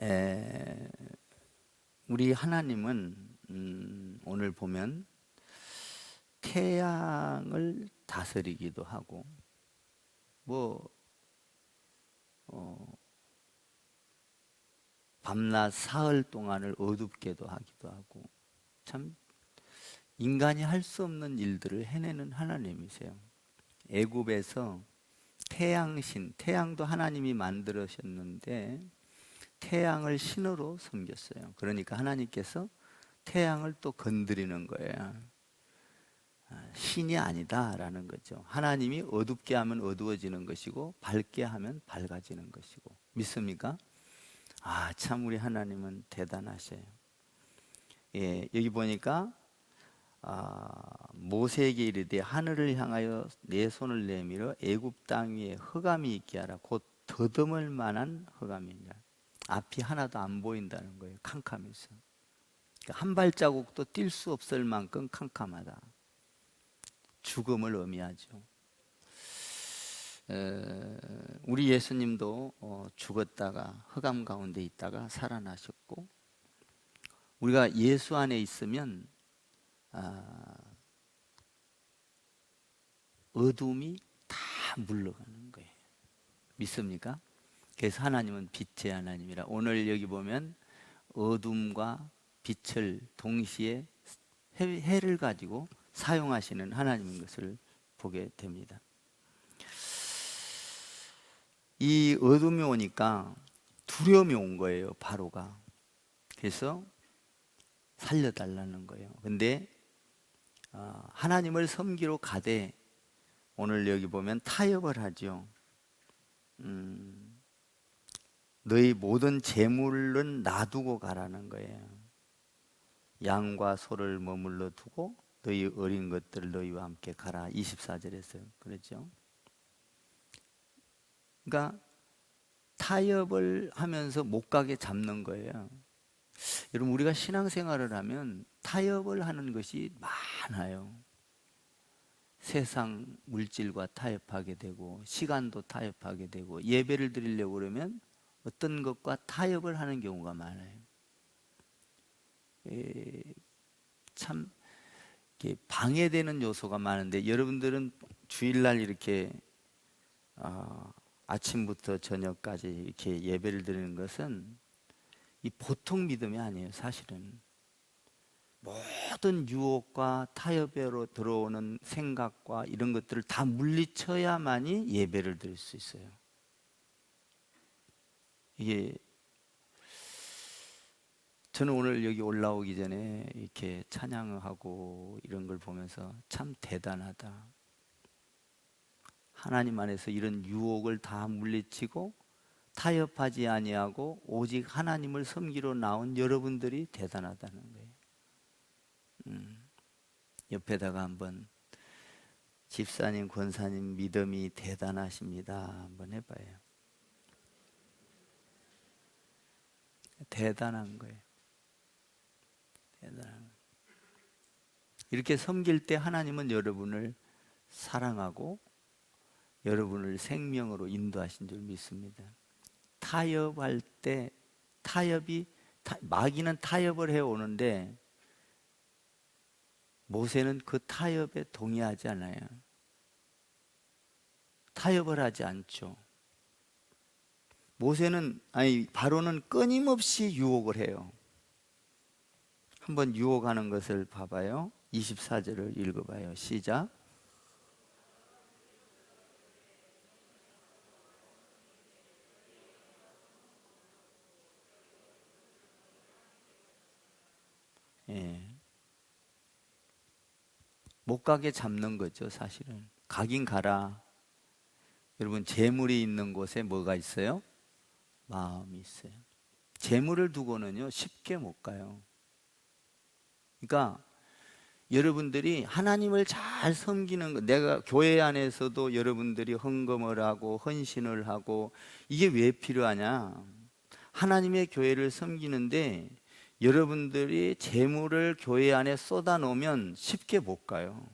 에, 우리 하나님은 오늘 보면 태양을 다스리기도 하고 뭐 밤낮 사흘 동안을 어둡게도 하기도 하고 참 인간이 할 수 없는 일들을 해내는 하나님이세요. 애굽에서 태양신, 태양도 하나님이 만들으셨는데 태양을 신으로 섬겼어요. 그러니까 하나님께서 태양을 또 건드리는 거예요. 신이 아니다라는 거죠. 하나님이 어둡게 하면 어두워지는 것이고 밝게 하면 밝아지는 것이고. 믿습니까? 참 우리 하나님은 대단하셔요. 예, 여기 보니까 모세에게 이르되 하늘을 향하여 내 손을 내밀어 애굽 땅 위에 흑암이 있게 하라. 곧 더듬을 만한 흑암이니라. 앞이 하나도 안 보인다는 거예요. 캄캄해서. 한 발자국도 뛸 수 없을 만큼 캄캄하다. 죽음을 의미하죠. 우리 예수님도 죽었다가 흑암 가운데 있다가 살아나셨고, 우리가 예수 안에 있으면 어둠이 다 물러가는 거예요. 믿습니까? 그래서 하나님은 빛의 하나님이라. 오늘 여기 보면 어둠과 빛을 동시에 해를 가지고 사용하시는 하나님인 것을 보게 됩니다. 이 어둠이 오니까 두려움이 온 거예요. 바로가. 그래서 살려달라는 거예요. 근데 하나님을 섬기러 가되 오늘 여기 보면 타협을 하죠. 너희 모든 재물은 놔두고 가라는 거예요. 양과 소를 머물러 두고 너희 어린 것들을 너희와 함께 가라. 24절에서 그렇죠. 그러니까 타협을 하면서 못 가게 잡는 거예요. 여러분, 우리가 신앙생활을 하면 타협을 하는 것이 많아요. 세상 물질과 타협하게 되고 시간도 타협하게 되고 예배를 드리려고 그러면 어떤 것과 타협을 하는 경우가 많아요. 참 방해되는 요소가 많은데, 여러분들은 주일날 이렇게 아침부터 저녁까지 이렇게 예배를 드리는 것은 이 보통 믿음이 아니에요. 사실은 모든 유혹과 타협으로 들어오는 생각과 이런 것들을 다 물리쳐야만이 예배를 드릴 수 있어요. 이게 저는 오늘 여기 올라오기 전에 이렇게 찬양하고 이런 걸 보면서 참 대단하다. 하나님 안에서 이런 유혹을 다 물리치고 타협하지 아니하고 오직 하나님을 섬기러 나온 여러분들이 대단하다는 거예요. 옆에다가 한번 집사님, 권사님 믿음이 대단하십니다 한번 해봐요. 대단한 거예요. 대단한 거예요. 이렇게 섬길 때 하나님은 여러분을 사랑하고 여러분을 생명으로 인도하신 줄 믿습니다. 타협할 때 마귀는 타협을 해오는데 모세는 그 타협에 동의하지 않아요. 타협을 하지 않죠. 바로는 끊임없이 유혹을 해요. 한번 유혹하는 것을 봐봐요. 24절을 읽어봐요. 시작. 예. 못 가게 잡는 거죠. 사실은 가긴 가라. 여러분, 재물이 있는 곳에 뭐가 있어요? 마음이 있어요. 재물을 두고는요 쉽게 못 가요. 그러니까 여러분들이 하나님을 잘 섬기는 것, 내가 교회 안에서도 여러분들이 헌금을 하고 헌신을 하고 이게 왜 필요하냐? 하나님의 교회를 섬기는데 여러분들이 재물을 교회 안에 쏟아 놓으면 쉽게 못 가요.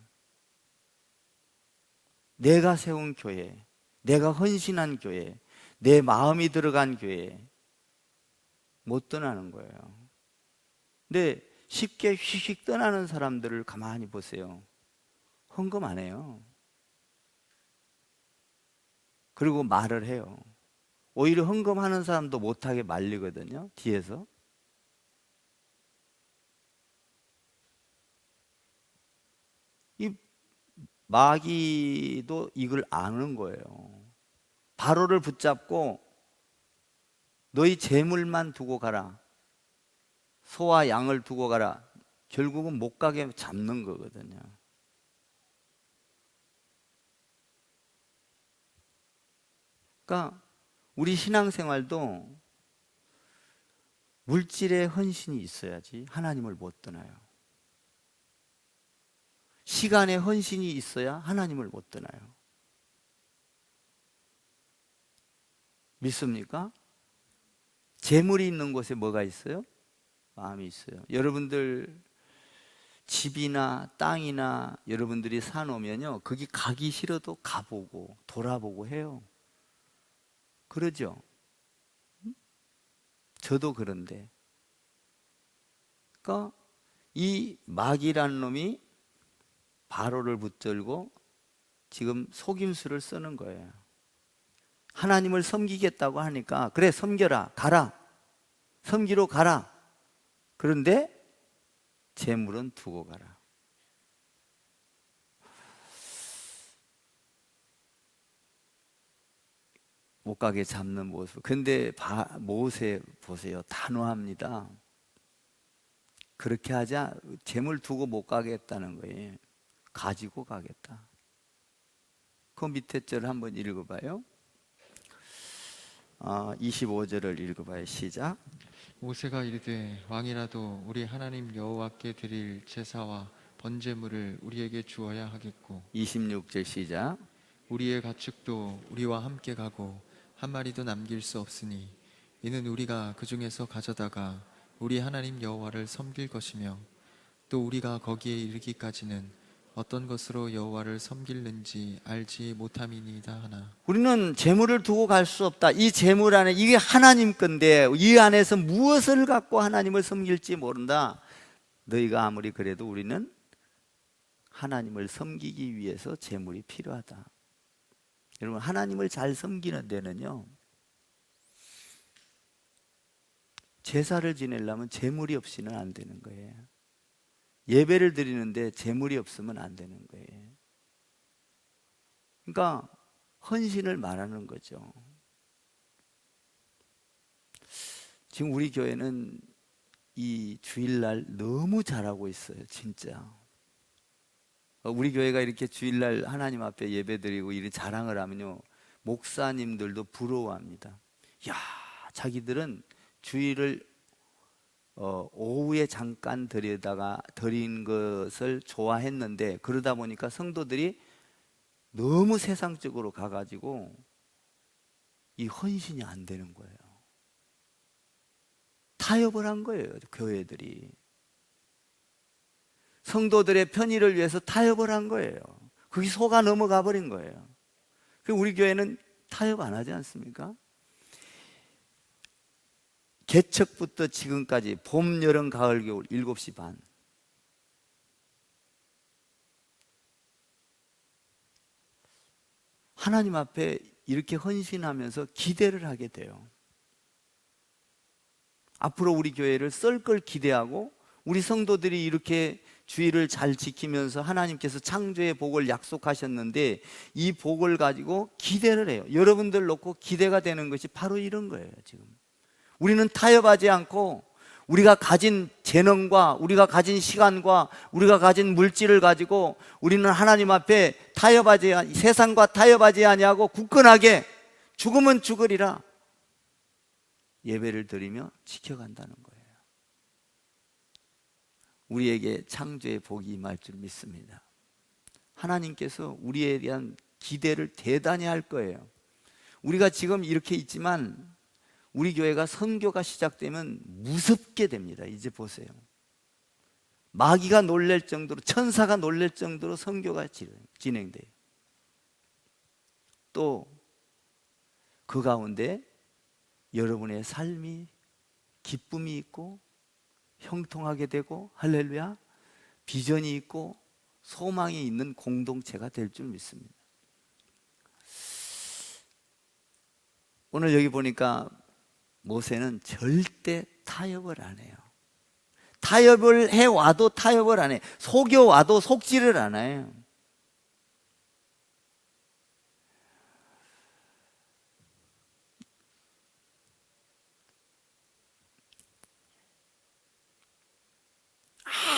내가 세운 교회, 내가 헌신한 교회, 내 마음이 들어간 교회, 못 떠나는 거예요. 근데 쉽게 휙휙 떠나는 사람들을 가만히 보세요. 헌금 안 해요. 그리고 말을 해요. 오히려 헌금하는 사람도 못하게 말리거든요, 뒤에서. 이 마귀도 이걸 아는 거예요. 바로를 붙잡고 너희 재물만 두고 가라, 소와 양을 두고 가라. 결국은 못 가게 잡는 거거든요. 그러니까 우리 신앙생활도 물질의 헌신이 있어야지 하나님을 못 떠나요. 시간의 헌신이 있어야 하나님을 못 떠나요. 믿습니까? 재물이 있는 곳에 뭐가 있어요? 마음이 있어요. 여러분들 집이나 땅이나 여러분들이 사놓으면요, 거기 가기 싫어도 가보고 돌아보고 해요. 그러죠? 저도 그런데. 그러니까 이 마귀라는 놈이 바로를 붙들고 지금 속임수를 쓰는 거예요. 하나님을 섬기겠다고 하니까 그래, 섬겨라, 가라, 섬기러 가라. 그런데 재물은 두고 가라. 못 가게 잡는 모습. 근데 모세 보세요, 단호합니다. 그렇게 하자. 재물 두고 못 가겠다는 거예요. 가지고 가겠다. 그 밑에 절 한번 읽어봐요. 25절을 읽어봐요. 시작. 모세가 이르되 왕이라도 우리 하나님 여호와께 드릴 제사와 번제물을 우리에게 주어야 하겠고 26절 시작. 우리의 가축도 우리와 함께 가고 한 마리도 남길 수 없으니 이는 우리가 그 중에서 가져다가 우리 하나님 여호와를 섬길 것이며 또 우리가 거기에 이르기까지는 어떤 것으로 여호와를 섬길는지 알지 못함이니이다 하나. 우리는 재물을 두고 갈 수 없다. 이 재물 안에 이게 하나님 건데 이 안에서 무엇을 갖고 하나님을 섬길지 모른다. 너희가 아무리 그래도 우리는 하나님을 섬기기 위해서 재물이 필요하다. 여러분, 하나님을 잘 섬기는 데는요, 제사를 지내려면 재물이 없이는 안 되는 거예요. 예배를 드리는데 재물이 없으면 안 되는 거예요. 그러니까 헌신을 말하는 거죠. 지금 우리 교회는 이 주일날 너무 잘하고 있어요, 진짜. 우리 교회가 이렇게 주일날 하나님 앞에 예배드리고 이런 자랑을 하면요, 목사님들도 부러워합니다. 야, 자기들은 주일을 오후에 잠깐 드린 것을 좋아했는데 그러다 보니까 성도들이 너무 세상적으로 가가지고 이 헌신이 안 되는 거예요. 타협을 한 거예요, 교회들이. 성도들의 편의를 위해서 타협을 한 거예요. 그게 속아 넘어가 버린 거예요. 우리 교회는 타협 안 하지 않습니까? 개척부터 지금까지 봄, 여름, 가을, 겨울 7시 반. 하나님 앞에 이렇게 헌신하면서 기대를 하게 돼요. 앞으로 우리 교회를 썰 걸 기대하고 우리 성도들이 이렇게 주의를 잘 지키면서 하나님께서 창조의 복을 약속하셨는데 이 복을 가지고 기대를 해요. 여러분들 놓고 기대가 되는 것이 바로 이런 거예요. 지금 우리는 타협하지 않고 우리가 가진 재능과 우리가 가진 시간과 우리가 가진 물질을 가지고 우리는 하나님 앞에 세상과 타협하지 아니하고 굳건하게 죽으면 죽으리라 예배를 드리며 지켜간다는 거예요. 우리에게 창조의 복이 임할 줄 믿습니다. 하나님께서 우리에 대한 기대를 대단히 할 거예요. 우리가 지금 이렇게 있지만 우리 교회가 선교가 시작되면 무섭게 됩니다. 이제 보세요. 마귀가 놀랄 정도로, 천사가 놀랄 정도로 선교가 진행돼요. 또 그 가운데 여러분의 삶이 기쁨이 있고 형통하게 되고, 할렐루야, 비전이 있고 소망이 있는 공동체가 될 줄 믿습니다. 오늘 여기 보니까 모세는 절대 타협을 안 해요. 타협을 해와도 타협을 안 해. 속여와도 속지를 안 해요.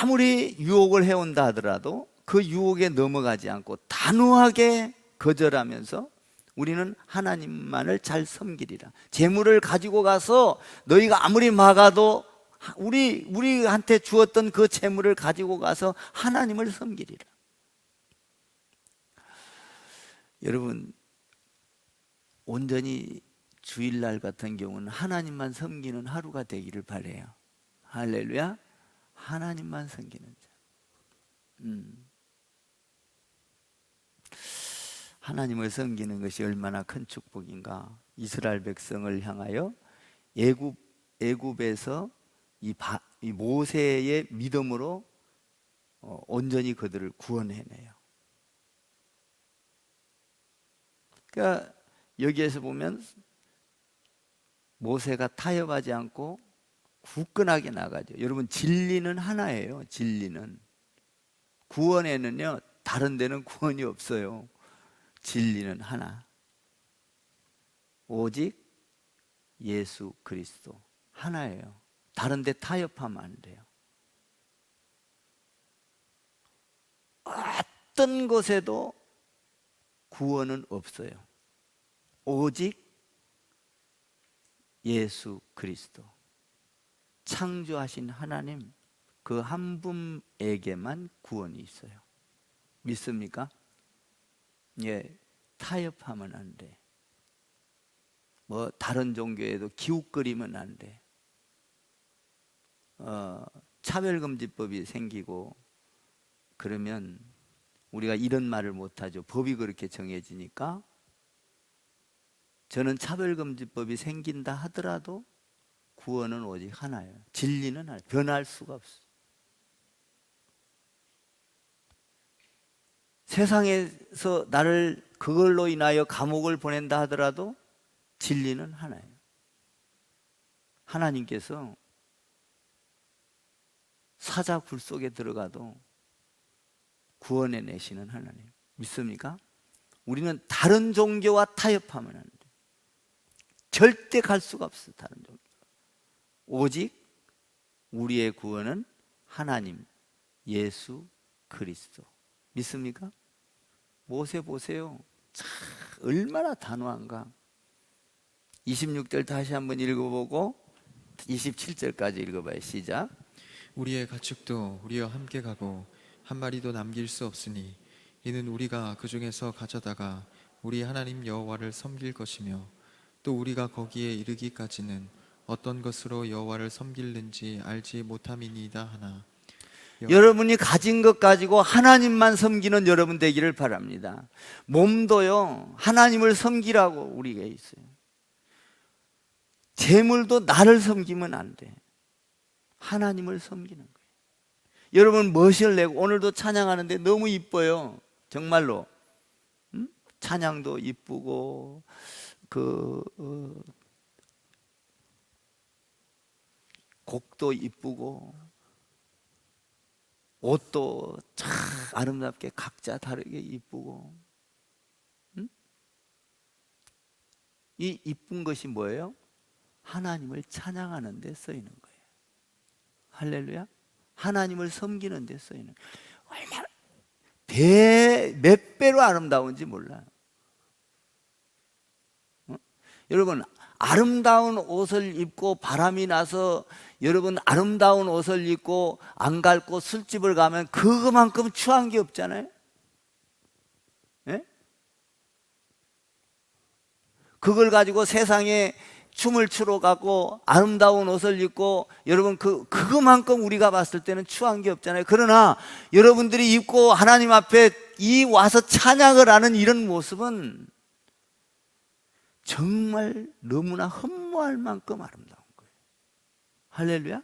아무리 유혹을 해온다 하더라도 그 유혹에 넘어가지 않고 단호하게 거절하면서 우리는 하나님만을 잘 섬기리라. 재물을 가지고 가서 너희가 아무리 막아도 우리한테 주었던 그 재물을 가지고 가서 하나님을 섬기리라. 여러분, 온전히 주일날 같은 경우는 하나님만 섬기는 하루가 되기를 바라요. 할렐루야. 하나님만 섬기는 자. 하나님을 섬기는 것이 얼마나 큰 축복인가. 이스라엘 백성을 향하여 애굽에서 이 모세의 믿음으로 온전히 그들을 구원해내요. 그러니까 여기에서 보면 모세가 타협하지 않고 굳건하게 나가죠. 여러분, 진리는 하나예요. 진리는, 구원에는요 다른 데는 구원이 없어요. 진리는 하나, 오직 예수 그리스도 하나예요. 다른 데 타협하면 안 돼요. 어떤 곳에도 구원은 없어요. 오직 예수 그리스도, 창조하신 하나님 그 한 분에게만 구원이 있어요. 믿습니까? 예, 타협하면 안 돼. 뭐 다른 종교에도 기웃거리면 안 돼. 차별금지법이 생기고 그러면 우리가 이런 말을 못하죠. 법이 그렇게 정해지니까. 저는 차별금지법이 생긴다 하더라도 구원은 오직 하나예요. 진리는 하나, 변할 수가 없어요. 세상에서 나를 그걸로 인하여 감옥을 보낸다 하더라도 진리는 하나예요. 하나님께서 사자 굴 속에 들어가도 구원해 내시는 하나님, 믿습니까? 우리는 다른 종교와 타협하면 안 돼요. 절대 갈 수가 없어요. 다른 종교. 오직 우리의 구원은 하나님 예수 그리스도. 믿습니까? 모세 보세요. 참 얼마나 단호한가. 26절 다시 한번 읽어보고 27절까지 읽어봐요. 시작. 우리의 가축도 우리와 함께 가고 한 마리도 남길 수 없으니 이는 우리가 그 중에서 가져다가 우리 하나님 여호와를 섬길 것이며 또 우리가 거기에 이르기까지는 어떤 것으로 여호와를 섬길는지 알지 못함이니이다 하나. 여러분이 가진 것 가지고 하나님만 섬기는 여러분 되기를 바랍니다. 몸도요 하나님을 섬기라고 우리에게 있어요. 재물도 나를 섬기면 안 돼. 하나님을 섬기는 거예요. 여러분 멋을 내고 오늘도 찬양하는데 너무 이뻐요. 정말로. 찬양도 이쁘고 곡도 이쁘고 옷도 참 아름답게 각자 다르게 이쁘고. 이 이쁜 것이 뭐예요? 하나님을 찬양하는 데 쓰이는 거예요. 할렐루야. 하나님을 섬기는 데 쓰이는 거예요. 얼마나 몇 배로 아름다운지 몰라요. 여러분, 아름다운 옷을 입고 바람이 나서 여러분 아름다운 옷을 입고 안 갈고 술집을 가면 그거만큼 추한 게 없잖아요. 예? 그걸 가지고 세상에 춤을 추러 가고 아름다운 옷을 입고 여러분 그거만큼 우리가 봤을 때는 추한 게 없잖아요. 그러나 여러분들이 입고 하나님 앞에 와서 찬양을 하는 이런 모습은 정말 너무나 흠모할 만큼 아름다운 거예요. 할렐루야.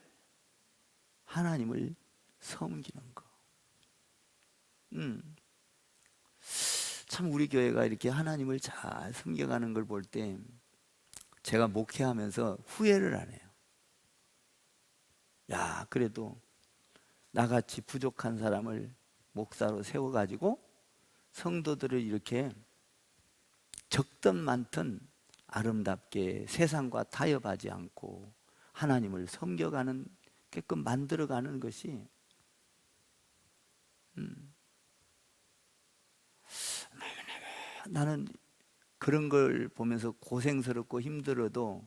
하나님을 섬기는 거. 참 우리 교회가 이렇게 하나님을 잘 섬겨가는 걸 볼 때 제가 목회하면서 후회를 안 해요. 야, 그래도 나같이 부족한 사람을 목사로 세워가지고 성도들을 이렇게 적든 많든 아름답게 세상과 타협하지 않고 하나님을 섬겨가는 게끔 만들어가는 것이 나는 그런 걸 보면서 고생스럽고 힘들어도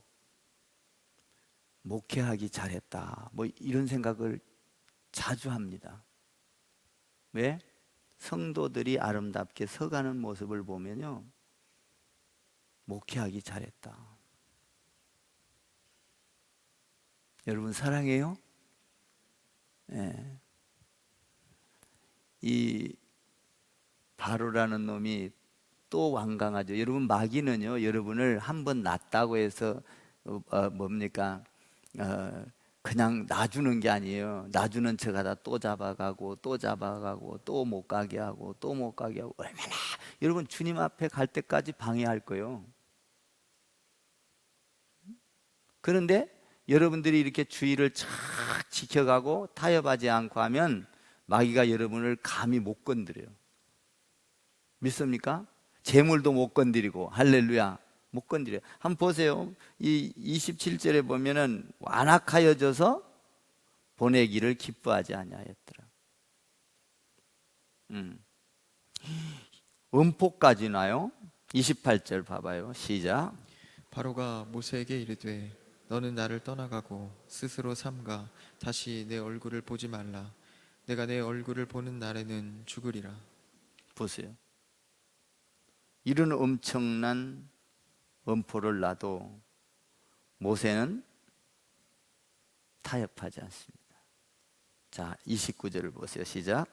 목회하기 잘했다 뭐 이런 생각을 자주 합니다. 왜? 성도들이 아름답게 서가는 모습을 보면요, 목회하기 잘했다. 여러분 사랑해요? 예. 이 바로라는 놈이 또 완강하죠. 여러분 마귀는요, 여러분을 한번 놨다고 해서 뭡니까? 그냥 놔주는 게 아니에요. 놔주는 척하다 또 잡아가고 또 잡아가고 또 못 가게 하고 또 못 가게 하고 얼마나 여러분 주님 앞에 갈 때까지 방해할 거예요. 그런데 여러분들이 이렇게 주의를 착 지켜가고 타협하지 않고 하면 마귀가 여러분을 감히 못 건드려요. 믿습니까? 재물도 못 건드리고, 할렐루야, 못 건드려요. 한번 보세요. 이 27절에 보면은 완악하여져서 보내기를 기뻐하지 아니하였더라. 음포까지 나요. 28절 봐봐요. 시작. 바로가 모세에게 이르되 너는 나를 떠나가고 스스로 삼가 다시 내 얼굴을 보지 말라. 내가 내 얼굴을 보는 날에는 죽으리라. 보세요. 이런 엄청난 음포를 놔도 모세는 타협하지 않습니다. 자, 29절을 보세요. 시작.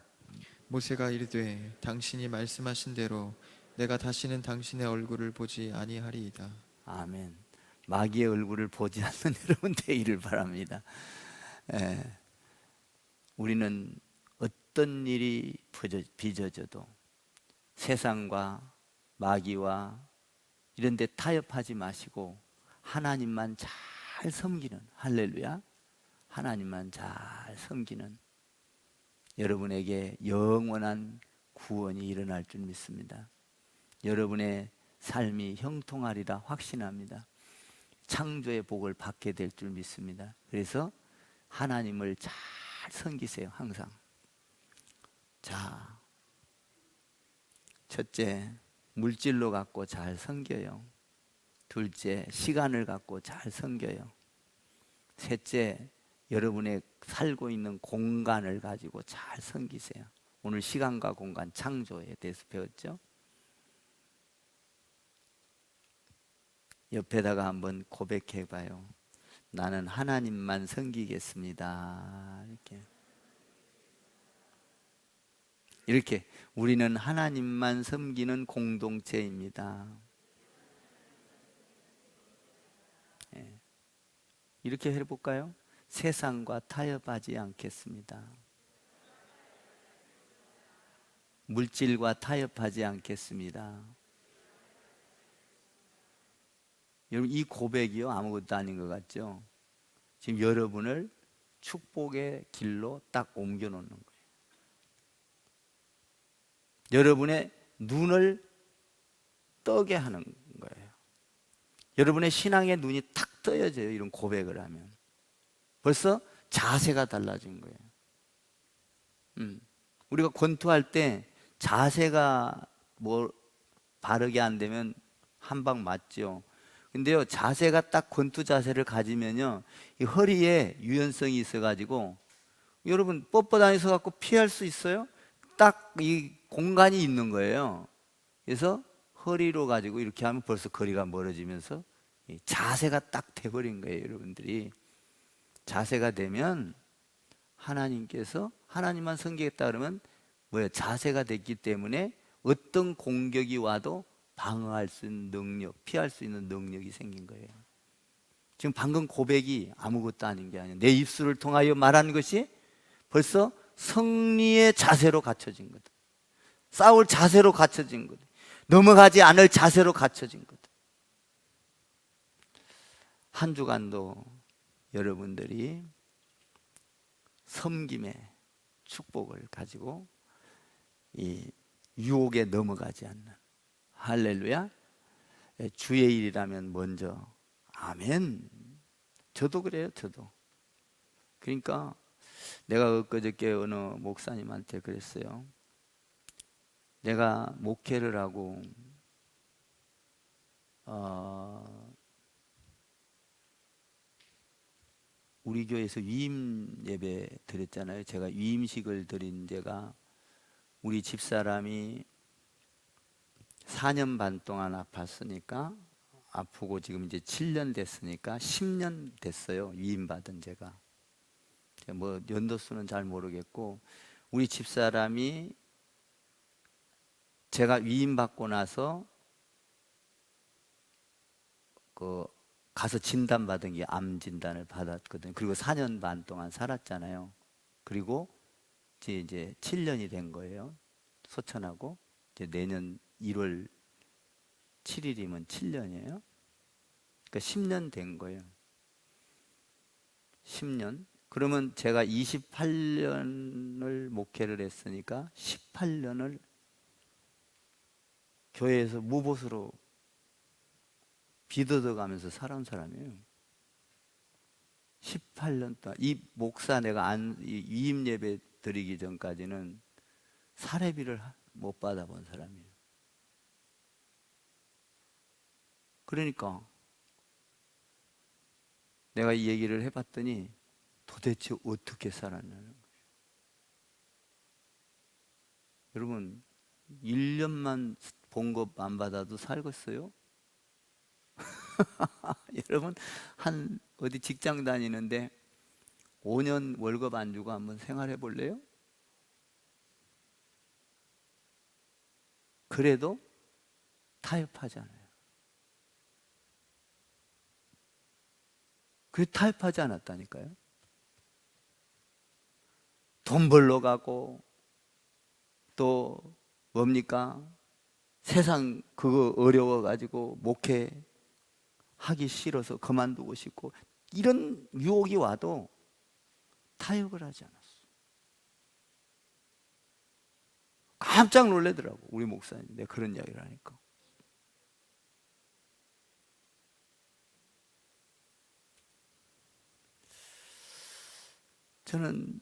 모세가 이르되 당신이 말씀하신 대로 내가 다시는 당신의 얼굴을 보지 아니하리이다. 아멘. 마귀의 얼굴을 보지 않는 여러분 되기를 바랍니다. 우리는 어떤 일이 빚어져도 세상과 마귀와 이런 데 타협하지 마시고 하나님만 잘 섬기는, 할렐루야, 하나님만 잘 섬기는 여러분에게 영원한 구원이 일어날 줄 믿습니다. 여러분의 삶이 형통하리라 확신합니다. 창조의 복을 받게 될 줄 믿습니다. 그래서 하나님을 잘 섬기세요. 항상. 자, 첫째, 물질로 갖고 잘 섬겨요. 둘째, 시간을 갖고 잘 섬겨요. 셋째, 여러분의 살고 있는 공간을 가지고 잘 섬기세요. 오늘 시간과 공간 창조에 대해서 배웠죠? 옆에다가 한번 고백해 봐요. 나는 하나님만 섬기겠습니다. 이렇게 우리는 하나님만 섬기는 공동체입니다. 이렇게 해볼까요? 세상과 타협하지 않겠습니다. 물질과 타협하지 않겠습니다. 여러분, 이 고백이요, 아무것도 아닌 것 같죠? 지금 여러분을 축복의 길로 딱 옮겨놓는 거예요. 여러분의 눈을 뜨게 하는 거예요. 여러분의 신앙의 눈이 탁 떠여져요. 이런 고백을 하면 벌써 자세가 달라진 거예요. 우리가 권투할 때 자세가 뭐 바르게 안 되면 한 방 맞죠. 근데요, 자세가 딱 권투 자세를 가지면요, 이 허리에 유연성이 있어가지고 여러분 뻣뻣하게 서갖고 피할 수 있어요. 딱 이 공간이 있는 거예요. 그래서 허리로 가지고 이렇게 하면 벌써 거리가 멀어지면서 자세가 딱 돼버린 거예요. 여러분들이 자세가 되면 하나님께서 하나님만 섬기겠다 그러면 뭐예요? 자세가 됐기 때문에 어떤 공격이 와도 방어할 수 있는 능력, 피할 수 있는 능력이 생긴 거예요. 지금 방금 고백이 아무것도 아닌 게 아니에요. 내 입술을 통하여 말하는 것이 벌써 승리의 자세로 갖춰진 거다. 싸울 자세로 갖춰진 거다. 넘어가지 않을 자세로 갖춰진 거다. 한 주간도 여러분들이 섬김의 축복을 가지고 이 유혹에 넘어가지 않는, 할렐루야, 주의 일이라면 먼저 아멘. 저도 그래요. 저도. 그러니까 내가 엊그저께 어느 목사님한테 그랬어요. 내가 목회를 하고 우리 교회에서 위임 예배 드렸잖아요. 제가 위임식을 드린 제가 우리 집사람이 4년 반 동안 아팠으니까, 아프고 지금 이제 7년 됐으니까 10년 됐어요. 위임 받은 제가. 뭐 연도수는 잘 모르겠고, 우리 집사람이 제가 위임 받고 나서 가서 진단 받은 게 암 진단을 받았거든요. 그리고 4년 반 동안 살았잖아요. 그리고 이제 7년이 된 거예요. 소천하고 이제 내년 1월 7일이면 7년이에요. 그러니까 10년 된 거예요. 10년. 그러면 제가 28년을 목회를 했으니까 18년을 교회에서 무보수로 비더덕하면서 살아온 사람이에요. 18년 동안. 이 목사 내가 위임 예배 드리기 전까지는 사례비를 못 받아본 사람이에요. 그러니까 내가 이 얘기를 해봤더니 도대체 어떻게 살았냐는 거예요. 여러분 1년만 봉급 안 받아도 살겠어요? 여러분 한 어디 직장 다니는데 5년 월급 안 주고 한번 생활해 볼래요? 그래도 타협하잖아요. 그게 타협하지 않았다니까요. 돈 벌러 가고 또 뭡니까? 세상 그거 어려워가지고 목회 하기 싫어서 그만두고 싶고 이런 유혹이 와도 타협을 하지 않았어. 깜짝 놀라더라고 우리 목사님 내가 그런 이야기를 하니까. 저는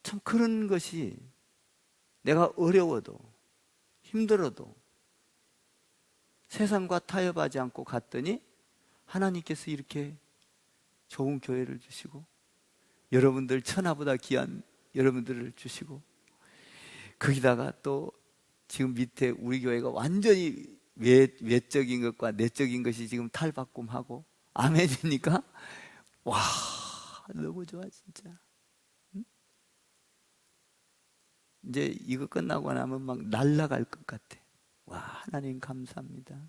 참 그런 것이 내가 어려워도 힘들어도 세상과 타협하지 않고 갔더니 하나님께서 이렇게 좋은 교회를 주시고 여러분들 천하보다 귀한 여러분들을 주시고 거기다가 또 지금 밑에 우리 교회가 완전히 외적인 것과 내적인 것이 지금 탈바꿈하고 아멘이니까 와 너무 좋아 진짜. 응? 이제 이거 끝나고 나면 막 날아갈 것 같아. 와 하나님 감사합니다.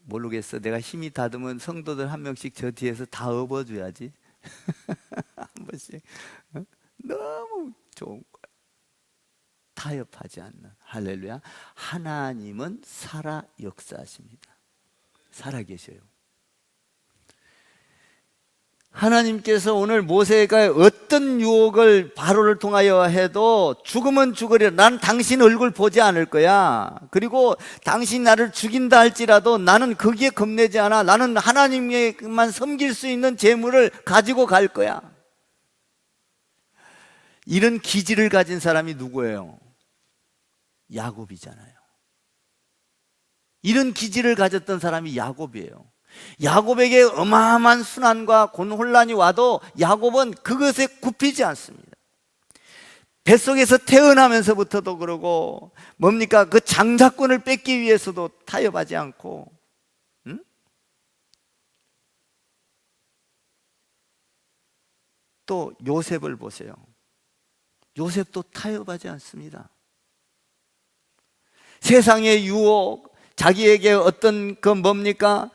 모르겠어. 내가 힘이 닿으면 성도들 한 명씩 저 뒤에서 다 업어줘야지. 한 번씩. 너무 좋은 거야. 타협하지 않는. 할렐루야. 하나님은 살아 역사하십니다. 살아 계셔요. 하나님께서 오늘 모세가 어떤 유혹을 바로를 통하여 해도 죽으면 죽으리라. 난 당신 얼굴 보지 않을 거야. 그리고 당신 나를 죽인다 할지라도 나는 거기에 겁내지 않아. 나는 하나님만 섬길 수 있는 재물을 가지고 갈 거야. 이런 기질을 가진 사람이 누구예요? 야곱이잖아요. 이런 기질을 가졌던 사람이 야곱이에요. 야곱에게 어마어마한 순환과 혼란이 와도 야곱은 그것에 굽히지 않습니다. 뱃속에서 태어나면서부터도 그러고 뭡니까? 그 장자권을 뺏기 위해서도 타협하지 않고 응? 또 요셉을 보세요. 요셉도 타협하지 않습니다. 세상의 유혹, 자기에게 어떤 그 뭡니까?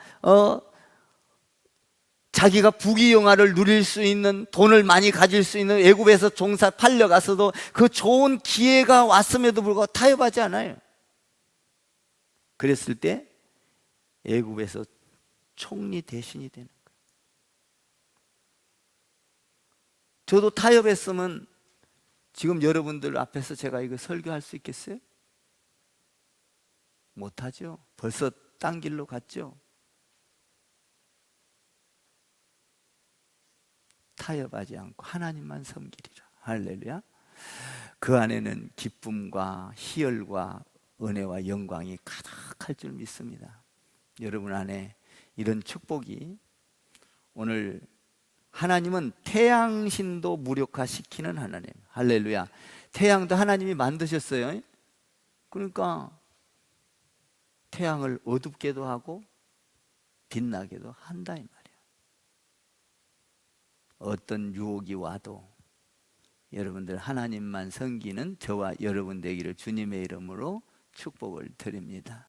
자기가 부귀영화를 누릴 수 있는, 돈을 많이 가질 수 있는, 애굽에서 종사 팔려가서도 그 좋은 기회가 왔음에도 불구하고 타협하지 않아요. 그랬을 때 애굽에서 총리 대신이 되는 거예요. 저도 타협했으면 지금 여러분들 앞에서 제가 이거 설교할 수 있겠어요? 못하죠. 벌써 딴 길로 갔죠. 타협하지 않고 하나님만 섬기리라. 할렐루야. 그 안에는 기쁨과 희열과 은혜와 영광이 가득할 줄 믿습니다. 여러분 안에 이런 축복이, 오늘 하나님은 태양신도 무력화시키는 하나님. 할렐루야. 태양도 하나님이 만드셨어요. 그러니까 태양을 어둡게도 하고 빛나게도 한다 이 말이에요. 어떤 유혹이 와도 여러분들 하나님만 섬기는 저와 여러분 되기를 주님의 이름으로 축복을 드립니다.